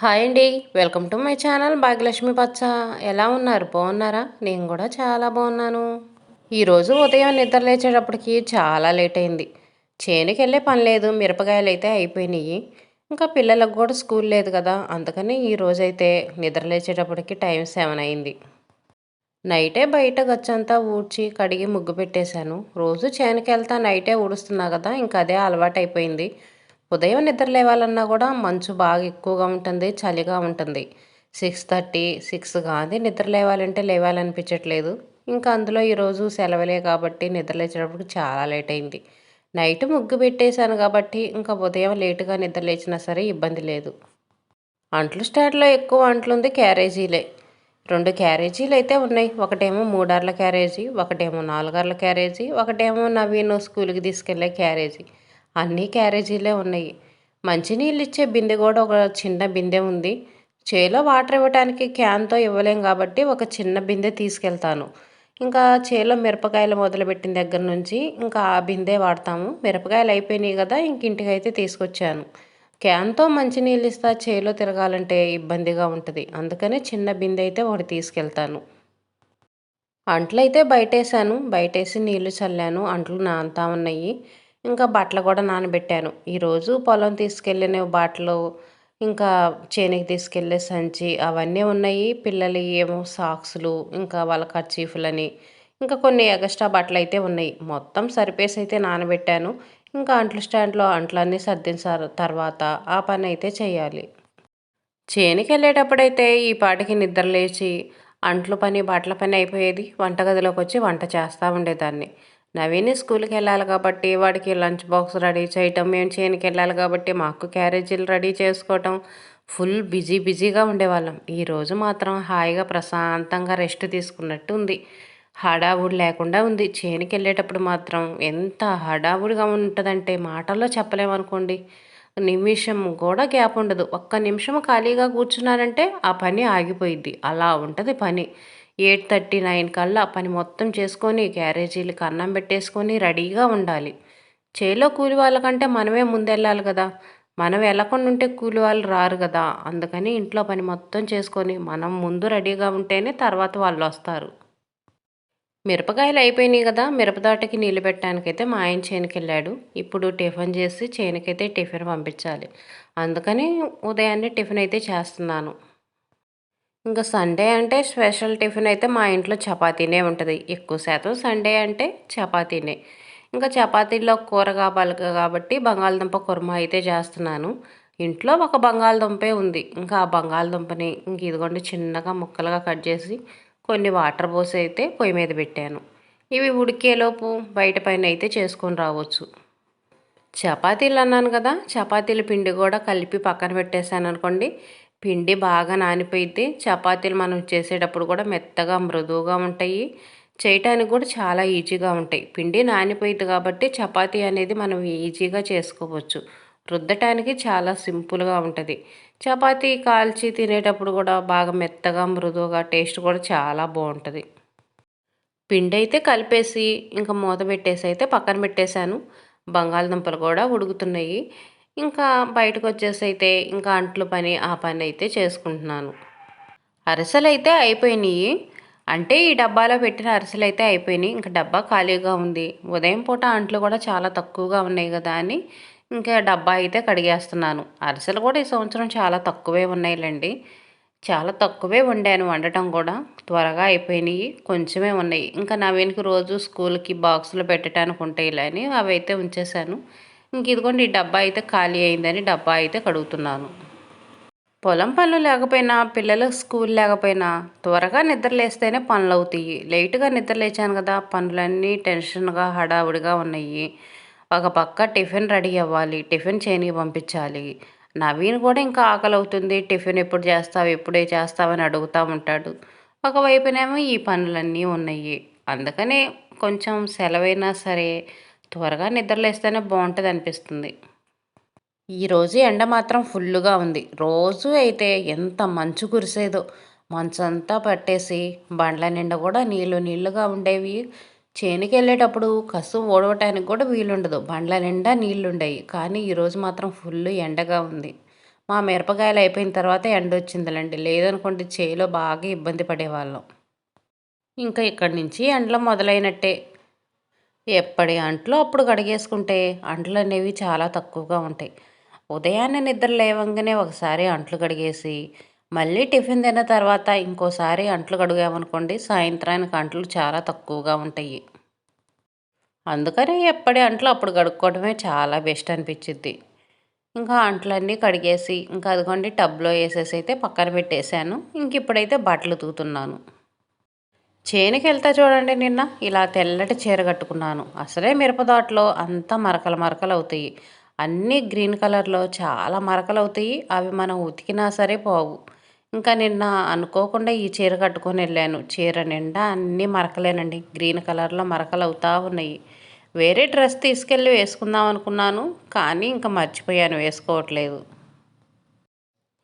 Hi అండి. Welcome to my channel Bhagyalakshmi పచ్చ. ఎలా ఉన్నారు? బాగున్నారా? నేను కూడా చాలా బాగున్నాను. ఈరోజు ఉదయం నిద్ర లేచేటప్పటికి చాలా లేట్ అయింది. చేనుకి వెళ్ళే పని లేదు, మిరపకాయలు అయితే అయిపోయినాయి. ఇంకా పిల్లలకు కూడా స్కూల్ లేదు కదా, అందుకని ఈరోజైతే నిద్ర లేచేటప్పటికి టైం 7 అయింది. నైటే బయట గచ్చంతా ఊడ్చి కడిగి ముగ్గు పెట్టేశాను. రోజు చేనుకి వెళ్తా నైటే ఊడుస్తున్నా కదా, ఇంకా అదే అలవాటైపోయింది. ఉదయం నిద్ర లేవాలన్నా కూడా మంచు బాగా ఎక్కువగా ఉంటుంది, చలిగా ఉంటుంది. 6:30, 6 కాదు నిద్ర లేవాలంటే లేవాలనిపించట్లేదు. ఇంకా అందులో ఈరోజు సెలవులే కాబట్టి నిద్ర లేచేటప్పటికి చాలా లేట్ అయింది. నైట్ ముగ్గు పెట్టేశాను కాబట్టి ఇంకా ఉదయం లేటుగా నిద్ర లేచినా సరే ఇబ్బంది లేదు. అంట్లు స్టాండ్లో ఎక్కువ అంట్లుంది క్యారేజీలే. 2 క్యారేజీలు అయితే ఉన్నాయి. ఒకటేమో 3 అర్ల క్యారేజీ, ఒకటేమో 4 అర్ల క్యారేజీ, ఒకటేమో నవీన్ స్కూల్కి తీసుకెళ్లే క్యారేజీ. అన్నీ క్యారేజీలే ఉన్నాయి. మంచినీళ్ళు ఇచ్చే బిందె కూడా ఒక చిన్న బిందె ఉంది. చేలో వాటర్ ఇవ్వడానికి క్యాన్తో ఇవ్వలేం కాబట్టి ఒక చిన్న బిందె తీసుకెళ్తాను. ఇంకా చేలో మిరపకాయలు మొదలుపెట్టిన దగ్గర నుంచి ఇంకా ఆ బిందె వాడతాము. మిరపకాయలు అయిపోయినాయి కదా, ఇంక ఇంటికైతే తీసుకొచ్చాను. క్యాన్తో మంచినీళ్ళు ఇస్తా చేలో తిరగాలంటే ఇబ్బందిగా ఉంటుంది. అందుకనే చిన్న బిందె అయితే ఒకటి తీసుకెళ్తాను. అంట్లయితే బయటేసాను. బయటేసి నీళ్లు చల్లాను. అంట్లు నానతా ఉన్నాయి. ఇంకా బట్టలు కూడా నానబెట్టాను. ఈరోజు పొలం తీసుకెళ్ళిన బట్టలు, ఇంకా చేనుకి తీసుకెళ్ళే సంచి అవన్నీ ఉన్నాయి. పిల్లలు ఏమో సాక్సులు, ఇంకా వాళ్ళ కర్చీఫ్లని, ఇంకా కొన్ని ఎగస్ట్రా బట్టలు అయితే ఉన్నాయి. మొత్తం సరిపేసి అయితే నానబెట్టాను. ఇంకా అంట్లు స్టాండ్లో అంట్లన్నీ సర్దిన తర్వాత ఆ పని అయితే చేయాలి. చేనుకెళ్ళేటప్పుడైతే ఈ పాటికి నిద్ర లేచి అంట్లు పని బట్టల పని అయిపోయేది. వంటగదిలోకి వచ్చి వంట చేస్తూ ఉండేదాన్ని. నవీన్ స్కూల్కి వెళ్ళాలి కాబట్టి వాడికి లంచ్ బాక్స్ రెడీ చేయటం, మేము చేనుకి వెళ్ళాలి కాబట్టి మాకు క్యారేజీలు రెడీ చేసుకోవటం, ఫుల్ బిజీ బిజీగా ఉండేవాళ్ళం. ఈరోజు మాత్రం హాయిగా ప్రశాంతంగా రెస్ట్ తీసుకున్నట్టు ఉంది. హడావుడి లేకుండా ఉంది. చేనుకి వెళ్ళేటప్పుడు మాత్రం ఎంత హడావుడిగా ఉంటుందంటే మాటల్లో చెప్పలేమనుకోండి. నిమిషం కూడా గ్యాప్ ఉండదు. ఒక్క నిమిషం ఖాళీగా కూర్చున్నానంటే ఆ పని ఆగిపోయిద్ది. అలా ఉంటుంది పని. 8:30, 9 కల్లా పని మొత్తం చేసుకొని క్యారేజీలకి అన్నం పెట్టేసుకొని రెడీగా ఉండాలి. చేలో కూలి వాళ్ళకంటే మనమే ముందెళ్ళాలి కదా. మనం వెళ్ళకుండా ఉంటే కూలి వాళ్ళు రారు కదా. అందుకని ఇంట్లో పని మొత్తం చేసుకొని మనం ముందు రెడీగా ఉంటేనే తర్వాత వాళ్ళు వస్తారు. మిరపకాయలు అయిపోయినాయి కదా, మిరపదాటకి నీళ్ళు పెట్టడానికైతే మా ఆయన చేనుకెళ్ళాడు. ఇప్పుడు టిఫిన్ చేసి చేనుకైతే టిఫిన్ పంపించాలి. అందుకని ఉదయాన్నే టిఫిన్ అయితే చేస్తున్నాను. ఇంకా సండే అంటే స్పెషల్ టిఫిన్ అయితే మా ఇంట్లో చపాతీనే ఉంటుంది. ఎక్కువ శాతం సండే అంటే చపాతీనే. ఇంకా చపాతీలో కూర కావాలి కాబట్టి బంగాళదుంప కుర్మా అయితే చేస్తున్నాను. ఇంట్లో ఒక బంగాళదుంపే ఉంది. ఇంకా ఆ బంగాళదుంపని ఇంక ఇదిగోండి చిన్నగా ముక్కలుగా కట్ చేసి కొన్ని వాటర్ పోసి అయితే పొయ్యి మీద పెట్టాను. ఇవి ఉడికేలోపు బయట పైన అయితే చేసుకొని రావచ్చు. చపాతీలు అన్నాను కదా, చపాతీల పిండి కూడా కలిపి పక్కన పెట్టేశాను అనుకోండి. పిండి బాగా నానిపోయిద్ది. చపాతీలు మనం చేసేటప్పుడు కూడా మెత్తగా మృదువుగా ఉంటాయి. చేయటానికి కూడా చాలా ఈజీగా ఉంటాయి. పిండి నానిపోయిద్ది కాబట్టి చపాతీ అనేది మనం ఈజీగా చేసుకోవచ్చు. రుద్దటానికి చాలా సింపుల్గా ఉంటుంది. చపాతీ కాల్చి తినేటప్పుడు కూడా బాగా మెత్తగా మృదువుగా టేస్ట్ కూడా చాలా బాగుంటుంది. పిండి అయితే కలిపేసి ఇంకా మూత పెట్టేసి అయితే పక్కన పెట్టేశాను. బంగాళదుంపలు కూడా ఉడుకుతున్నాయి. ఇంకా బయటకు వచ్చేసి అయితే ఇంకా అంట్లు పని ఆ పని అయితే చేసుకుంటున్నాను. అరిసెలు అయితే అయిపోయినాయి. అంటే ఈ డబ్బాలో పెట్టిన అరిసెలు అయితే అయిపోయినాయి. ఇంకా డబ్బా ఖాళీగా ఉంది. ఉదయం పూట అంట్లు కూడా చాలా తక్కువగా ఉన్నాయి కదా అని ఇంకా డబ్బా అయితే కడిగేస్తున్నాను. అరిసెలు కూడా ఈ సంవత్సరం చాలా తక్కువే ఉన్నాయిలేండి. చాలా తక్కువే వండాను, వండటం కూడా త్వరగా అయిపోయినాయి. కొంచెమే ఉన్నాయి. ఇంకా నవీన్కి రోజు స్కూల్కి బాక్సులు పెట్టడానికి ఉంటాయి ఇలా అని అవి అయితే ఉంచేశాను. ఇంక ఇదిగోండి ఈ డబ్బా అయితే ఖాళీ అయిందని డబ్బా అయితే కడుగుతున్నాను. పొలం పనులు లేకపోయినా పిల్లలకు స్కూల్ లేకపోయినా త్వరగా నిద్ర లేస్తేనే పనులు అవుతాయి. లేటుగా నిద్ర లేచాను కదా, పనులన్నీ టెన్షన్గా హడావుడిగా ఉన్నాయి. ఒక పక్క టిఫిన్ రెడీ అవ్వాలి, టిఫిన్ చేయనికి పంపించాలి. నవీన్ కూడా ఇంకా ఆకలి అవుతుంది, టిఫిన్ ఎప్పుడు చేస్తావు ఎప్పుడే చేస్తావని అడుగుతూ ఉంటాడు. ఒకవైపునేమో ఈ పనులన్నీ ఉన్నాయి. అందుకనే కొంచెం సెలవైనా సరే త్వరగా నిద్రలేస్తేనే బాగుంటుంది అనిపిస్తుంది. ఈరోజు ఎండ మాత్రం ఫుల్లుగా ఉంది. రోజు అయితే ఎంత మంచు కురిసేదో. మంచంతా పట్టేసి బండ్ల నిండా కూడా నీళ్ళు నీళ్ళుగా ఉండేవి. చేనుకి వెళ్ళేటప్పుడు కసువు ఊడవటానికి కూడా వీలుండదు. బండ్ల నిండా నీళ్లుండేవి. కానీ ఈరోజు మాత్రం ఫుల్ ఎండగా ఉంది. మా మిరపకాయలు అయిపోయిన తర్వాత ఎండొచ్చిందిలేండి. లేదనుకోండి చేలో బాగా ఇబ్బంది పడేవాళ్ళం. ఇంకా ఇక్కడి నుంచి ఎండలు మొదలైనట్టే. ఎప్పటి అంట్లు అప్పుడు కడిగేసుకుంటే అంట్లనేవి చాలా తక్కువగా ఉంటాయి. ఉదయాన్నే నిద్ర లేవంగానే ఒకసారి అంట్లు కడిగేసి, మళ్ళీ టిఫిన్ తిన్న తర్వాత ఇంకోసారి అంట్లు కడిగామనుకోండి, సాయంత్రానికి అంట్లు చాలా తక్కువగా ఉంటాయి. అందుకని ఎప్పటి అంట్లు అప్పుడు కడుక్కోవడమే చాలా బెస్ట్ అనిపించిద్ది. ఇంకా అంట్లన్నీ కడిగేసి, ఇంకా అదిగోండి టబ్‌లో ఏసేసి అయితే పక్కన పెట్టేశాను. ఇంక ఇప్పుడైతే బట్టలు ఉతుకుతున్నాను. చేనుకెళ్తా చూడండి నిన్న ఇలా తెల్లటి చీర కట్టుకున్నాను. అసలే మిరపదోటలో అంతా మరకలు మరకలవుతాయి. అన్నీ గ్రీన్ కలర్‌లో చాలా మరకలవుతాయి. అవి మనం ఉతికినా సరే పోవు. ఇంకా నిన్న అనుకోకుండా ఈ చీర కట్టుకొనెళ్ళాను. చీర నిండా అన్నీ మరకలేనండి. గ్రీన్ కలర్‌లో మరకలవుతా ఉన్నాయి. వేరే డ్రెస్ తీసుకెళ్ళి వేసుకుందాం అనుకున్నాను. కానీ ఇంక మర్చిపోయాను వేసుకోవట్లేదు.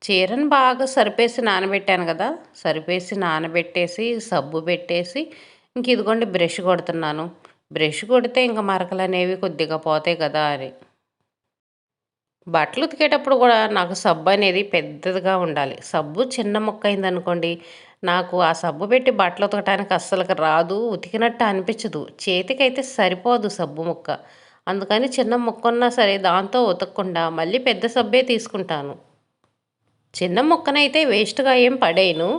చీరను బాగా సరిపేసి నానబెట్టాను కదా! సరిపేసి నానబెట్టేసి, సబ్బు పెట్టేసి, ఇంక ఇదిగోండి బ్రష్ కొడుతున్నాను. బ్రష్ కొడితే ఇంక మరకలనేవి కొద్దిగా పోతాయి కదా అని. బట్టలు ఉతికేటప్పుడు కూడా నాకు సబ్బు అనేది పెద్దదిగా ఉండాలి. సబ్బు చిన్న ముక్క అయిందనుకోండి, నాకు ఆ సబ్బు పెట్టి బట్టలు ఉతకటానికి అస్సలకి రాదు. ఉతికినట్టు అనిపించదు. చేతికైతే సరిపోదు సబ్బు ముక్క. అందుకని చిన్న ముక్కున్నా సరే దాంతో ఉతకకుండా మళ్ళీ పెద్ద సబ్బే తీసుకుంటాను. చిన్న ముక్కనైతే వేస్ట్‌గా ఏం పడేయను.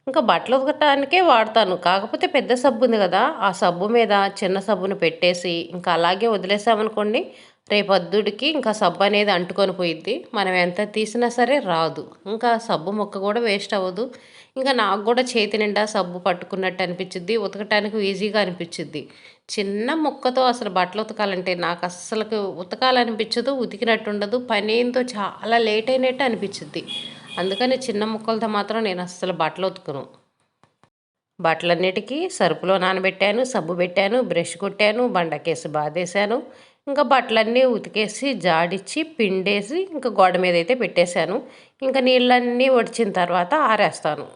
ఇంకా బట్టలు ఉతకటానికే వాడతాను. కాకపోతే పెద్ద సబ్బు ఉంది గదా! ఆ సబ్బు మీద చిన్న సబ్బుని పెట్టేసి, ఇంకా అలాగే వదిలేసామనుకోండి, రేపొద్దుడికి ఇంకా సబ్బు అనేది అంటుకొని పోయిద్ది. మనం ఎంత తీసినా సరే రాదు. ఇంకా సబ్బు ముక్క గూడా వేస్ట్ అవ్వదు. ఇంకా నాకు గూడా చేతి నిండా సబ్బు పట్టుకున్నట్టు అనిపిచ్చిద్ది. ఉతకటానికి ఈజీగా అనిపిచ్చిద్ది. చిన్న ముక్కతో అసలు బట్టలు ఉతకాలంటే నాకు అస్సలకి ఉతకాలనిపించదు. ఉతికినట్టుండదు. పనేందో చాలా లేట్ అయినట్టు అనిపిచ్చిద్ది. అందుకని చిన్న ముక్కలతో మాత్రం నేను అస్సలు బట్టలు ఉతకను. బట్టలన్నిటికీ సర్ఫ్‌లో నానబెట్టాను, సబ్బు పెట్టాను, బ్రష్ కొట్టాను, బండకేసి బాదేశాను. ఇంకా బట్టలన్నీ ఉతికేసి, జాడిచ్చి, పిండేసి, ఇంక గోడ మీదైతే పెట్టేశాను. ఇంక నీళ్ళన్నీ ఒడిచిన తర్వాత ఆరేస్తాను.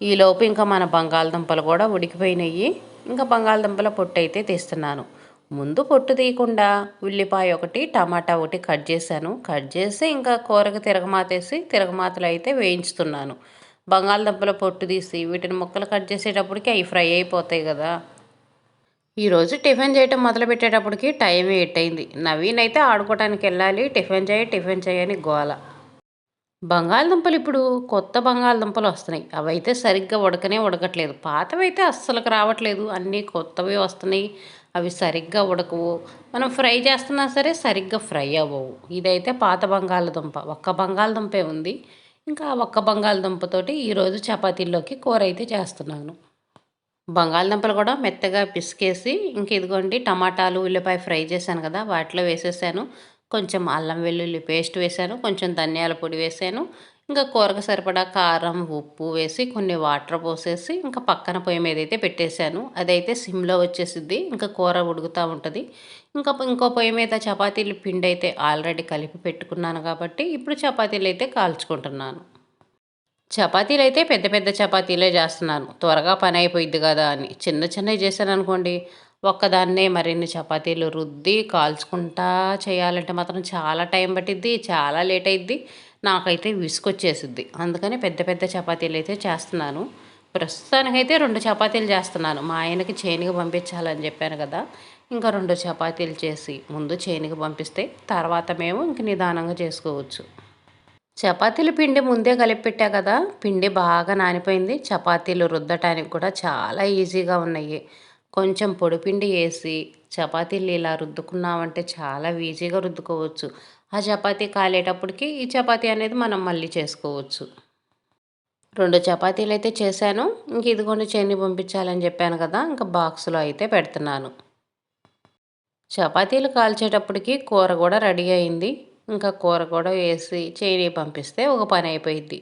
ఈలోపు ఇంకా మన బంగాళదుంపలు కూడా ఉడికిపోయినాయి. ఇంకా బంగాళదుంపల పొట్టయితే తీస్తున్నాను. ముందు పొట్టు తీయకుండా ఉల్లిపాయ ఒకటి, టమాటా ఒకటి కట్ చేశాను. కట్ చేసి ఇంకా కూరకి తిరగమాతేసి తిరగమాతలో అయితే వేయించుతున్నాను. బంగాళదుంపల పొట్టు తీసి వీటిని ముక్కలు కట్ చేసేటప్పటికి అవి ఫ్రై అయిపోతాయి కదా! ఈరోజు టిఫిన్ చేయటం మొదలుపెట్టేటప్పటికి టైం 8 అయింది. నవీన్ అయితే ఆడుకోవటానికి వెళ్ళాలి. టిఫిన్ చేయని గోల. బంగాళదుంపలు ఇప్పుడు కొత్త బంగాళదుంపలు వస్తున్నాయి. అవైతే సరిగ్గా ఉడకట్లేదు. పాతవైతే అస్సలకి రావట్లేదు. అన్నీ కొత్తవి వస్తున్నాయి. అవి సరిగ్గా ఉడకవు. మనం ఫ్రై చేస్తున్నా సరే సరిగ్గా ఫ్రై అవ్వవు. ఇదైతే పాత బంగాళదుంప. ఒక్క బంగాళదుంపే ఉంది. ఇంకా ఆ ఒక్క బంగాళదుంపతోటి ఈరోజు చపాతీల్లోకి కూర అయితే చేస్తున్నాను. బంగాళదుంపలు కూడా మెత్తగా పిసికేసి ఇంక ఇదిగోండి టమాటాలు, ఉల్లిపాయ ఫ్రై చేశాను కదా! వాటిలో వేసేసాను. కొంచెం అల్లం వెల్లుల్లి పేస్ట్ వేశాను. కొంచెం ధనియాల పొడి వేశాను. ఇంకా కూరకు సరిపడా కారం, ఉప్పు వేసి కొన్ని వాటర్ పోసేసి ఇంకా పక్కన పొయ్యి మీదైతే పెట్టేశాను. అదైతే సిమ్‌లో వచ్చేసిద్ది. ఇంకా కూర ఉడుకుతా ఉంటది. ఇంకో పొయ్యి మీద చపాతీలు పిండైతే ఆల్రెడీ కలిపి పెట్టుకున్నాను కాబట్టి ఇప్పుడు చపాతీలైతే కాల్చుకుంటున్నాను. చపాతీలైతే పెద్ద పెద్ద చపాతీలే చేస్తున్నాను. త్వరగా పని అయిపోయిద్ది కదా అని. చిన్న చిన్నవి చేశాననుకోండి, ఒక్కదాన్నే మరిన్ని చపాతీలు రుద్ది, కాల్చుకుంటా చేయాలంటే మాత్రం చాలా టైం పట్టిద్ది. చాలా లేట్ అయిద్ది. నాకైతే విసుగొచ్చేసిద్ది. అందుకని పెద్ద పెద్ద చపాతీలైతే చేస్తున్నాను. ప్రస్తుతానికైతే 2 చపాతీలు చేస్తున్నాను. మా ఆయనకి చేనుకి పంపించాలని చెప్పాను కదా! ఇంకా 2 చపాతీలు చేసి ముందు చేనుకి పంపిస్తే తర్వాత మేము ఇంక నిదానంగా చేసుకోవచ్చు. చపాతీల పిండి ముందే కలిపెట్టా కదా! పిండి బాగా నానిపోయింది. చపాతీలు రుద్దటానికి కూడా చాలా ఈజీగా ఉన్నాయి. కొంచెం పొడిపిండి ఏసి చపాతీలు ఇలా రుద్దుకున్నామంటే చాలా ఈజీగా రుద్దుకోవచ్చు. ఆ చపాతీ కాలేటప్పటికి ఈ చపాతీ అనేది మనం మళ్ళీ చేసుకోవచ్చు. 2 చపాతీలైతే చేశాను. ఇంక ఇదిగోండి చేనికి పంపించాలని చెప్పాను కదా! ఇంక బాక్స్‌లో అయితే పెడుతున్నాను. చపాతీలు కాల్చేటప్పటికి కూర కూడా రెడీ అయింది. ఇంకా కూర కూడా వేసి చేనికి పంపిస్తే ఒక పని అయిపోయిద్ది.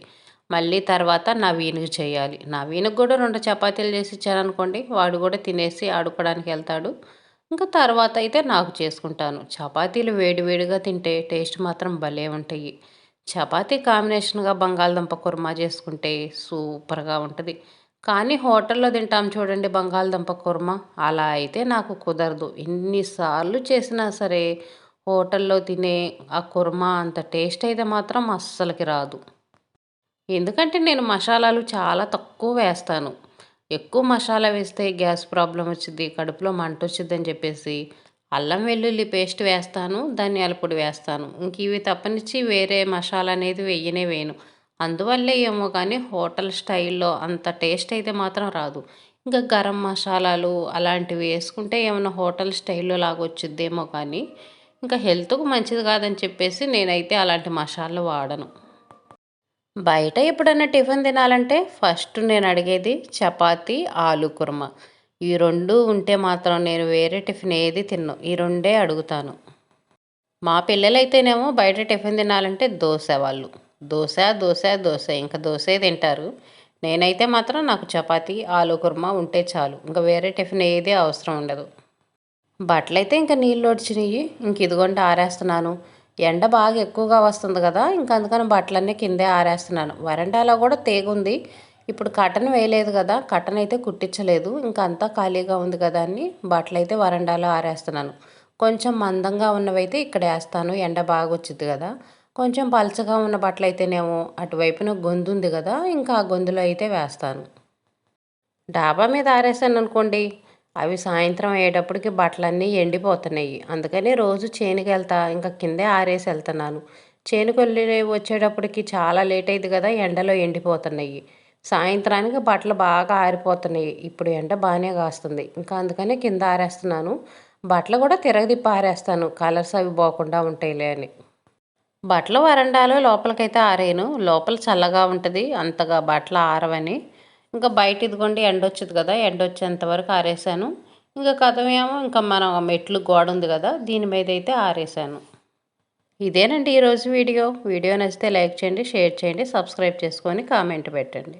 మళ్ళీ తర్వాత నవీన్‌కి చేయాలి. నవీన్‌కి కూడా 2 చపాతీలు చేసి ఇచ్చాననుకోండి, వాడు కూడా తినేసి ఆడుకోవడానికి వెళ్తాడు. ఇంకా తర్వాత అయితే నాకు చేసుకుంటాను. చపాతీలు వేడి వేడిగా తింటే టేస్ట్ మాత్రం భలే ఉంటాయి. చపాతీ కాంబినేషన్‌గా బంగాళదుంప కుర్మా చేసుకుంటే సూపర్‌గా ఉంటది. కానీ హోటల్లో తింటాం చూడండి బంగాళదుంప కుర్మా, అలా అయితే నాకు కుదరదు. ఎన్ని సార్లు చేసినా సరే హోటల్లో తినే ఆ కుర్మా అంత టేస్ట్ అయితే మాత్రం అస్సలకి రాదు. ఎందుకంటే నేను మసాలాలు చాలా తక్కువ వేస్తాను. ఎక్కువ మసాలా వేస్తే గ్యాస్ ప్రాబ్లమ్ వచ్చిద్ది, కడుపులో మంటొచ్చిద్దని చెప్పేసి అల్లం వెల్లుల్లి పేస్ట్ వేస్తాను, ధనియాల పొడి వేస్తాను. ఇంక ఇవి తప్పనిచ్చి వేరే మసాలా అనేది వెయ్యనే వేయను. అందువల్లే ఏమో కానీ హోటల్ స్టైల్‌లో అంత టేస్ట్ అయితే మాత్రం రాదు. ఇంకా గరం మసాలాలు అలాంటివి వేసుకుంటే ఏమన్నా హోటల్ స్టైల్‌లో లాగా వచ్చిద్దేమో కానీ, ఇంకా హెల్త్‌కు మంచిది కాదని చెప్పేసి నేనైతే అలాంటి మసాలాలు వాడను. బయట ఎప్పుడైనా టిఫిన్ తినాలంటే ఫస్ట్ నేను అడిగేది చపాతీ, ఆలు కుర్మా. ఈ 2 ఉంటే మాత్రం నేను వేరే టిఫిన్ ఏది తినను. ఈ రెండే అడుగుతాను. మా పిల్లలైతేనేమో బయట టిఫిన్ తినాలంటే దోస వాళ్ళు. దోస, దోస, దోస ఇంక దోసే తింటారు. నేనైతే మాత్రం నాకు చపాతీ, ఆలు కుర్మా ఉంటే చాలు. ఇంక వేరే టిఫిన్ ఏది అవసరం ఉండదు. బట్టలైతే ఇంక నీళ్ళొచ్చినియి. ఇంక ఇదిగోండి ఆరేస్తున్నాను. ఎండ బాగా ఎక్కువగా వస్తుంది గదా! ఇంక అందుకని బట్టలన్నీ కిందే ఆరేస్తున్నాను. వరండాలో గూడా తీగుంది. ఇప్పుడు కర్టెన్ వేయలేదు గదా! కర్టెన్ అయితే కుట్టించలేదు. ఇంక అంతా ఖాళీగా ఉంది గదా అని బట్టలైతే వరండాలో ఆరేస్తున్నాను. కొంచెం మందంగా ఉన్నవైతే ఇక్కడ ఏస్తాను. ఎండ బాగొచ్చిద్ది గదా! కొంచెం పలచగా ఉన్న బట్టలైతేనేమో అటువైపున గొంతుంది గదా! ఇంకా ఆ గొంతులో అయితే వేస్తాను. డాబా మీద ఆరేసాననుకోండి, అవి సాయంత్రం అయ్యేటప్పటికి బట్టలన్నీ ఎండిపోతున్నాయి. అందుకని రోజు చేనుకెళ్తా, ఇంక కిందే ఆరేసి ఎళ్తున్నాను. చేనుకెళ్ళి వచ్చేటప్పటికి చాలా లేట్ అయ్యిద్ది గదా! ఎండలో ఎండిపోతున్నాయి. సాయంత్రానికి బట్టలు బాగా ఆరిపోతున్నాయి. ఇప్పుడు ఎండ బానే గాస్తుంది. ఇంకా అందుకని కింద ఆరేస్తున్నాను. బట్టలు గూడా తిరగదిప్పి ఆరేస్తాను. కలర్స్ అవి పోకుండా ఉంటాయిలే అని. బట్టలు వరండాలో లోపలికైతే ఆరేయను. లోపల చల్లగా ఉంటది. అంతగా బట్టలు ఆరవని. ఇంకా బయట ఇదిగోండి ఎండొచ్చిద్ది కదా! ఎండొచ్చేంత వరకు ఆరేసాను. ఇంక కదమేమో ఇంకా మన మెట్లు గోడ ఉంది కదా! దీని మీదయితే ఆరేసాను. ఇదేనండి ఈరోజు వీడియో. వీడియో నచ్చితే లైక్ చేయండి, షేర్ చేయండి, సబ్స్క్రైబ్ చేసుకొని కామెంట్ పెట్టండి.